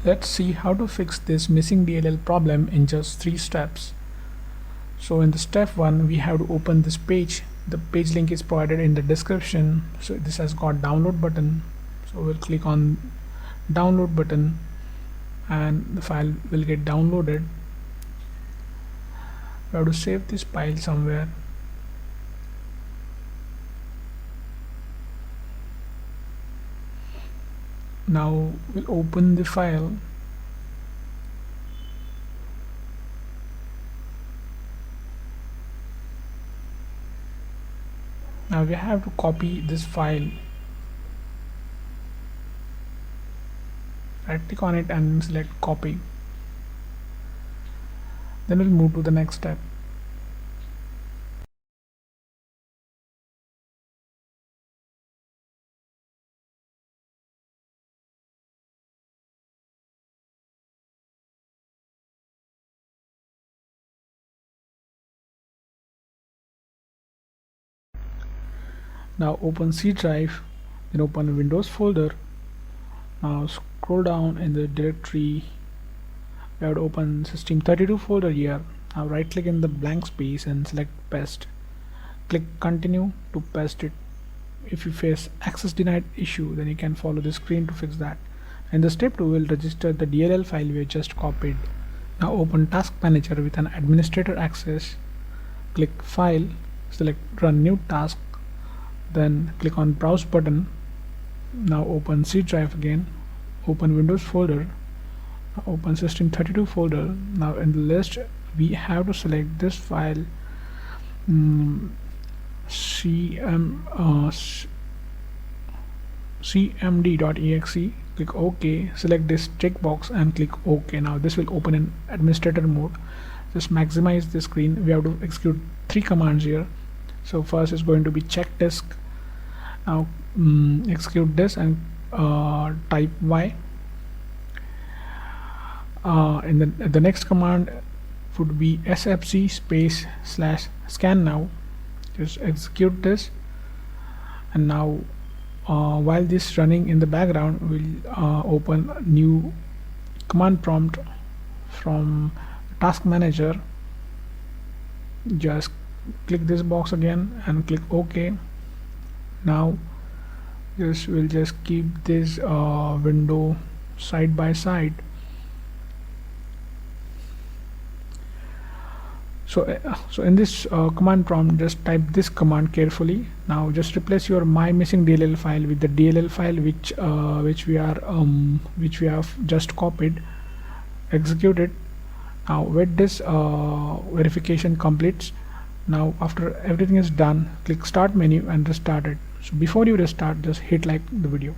Let's see how to fix this missing DLL problem in just 3 steps. So in the step 1, we have to open this page. The page link is provided in the description. So this has got download button. So we'll click on download button and the file will get downloaded. We have to save this file somewhere. Now we'll open the file. Now we have to copy this file. Right click on it and select copy. Then we'll move to the next step. Now open C drive, then open Windows folder. Now scroll down in the directory. We have to open System32 folder here. Now right click in the blank space and select paste. Click continue to paste it. If you face access denied issue, then you can follow the screen to fix that. And the step 2 will register the DLL file we just copied. Now open task manager with an administrator access. Click file, select run new task, then click on browse button. Now open C drive again, open Windows folder, open System32 folder. Now in the list we have to select this file, cmd.exe. click OK, select this checkbox and click OK. Now this will open in administrator mode. Just maximize the screen. We have to execute 3 commands here. So first is going to be check disk. Now execute this and type Y. In the next command would be sfc space / scan now. Just execute this, and now while this running in the background, we'll open new command prompt from task manager. Just click this box again and click OK. Now we'll just keep this window side by side. So in this command prompt, just type this command carefully. Now just replace your my missing DLL file with the DLL file which we have just copied. Execute it. Now wait this verification completes. Now after everything is done, click start menu and restart it. So before you restart, just hit like the video.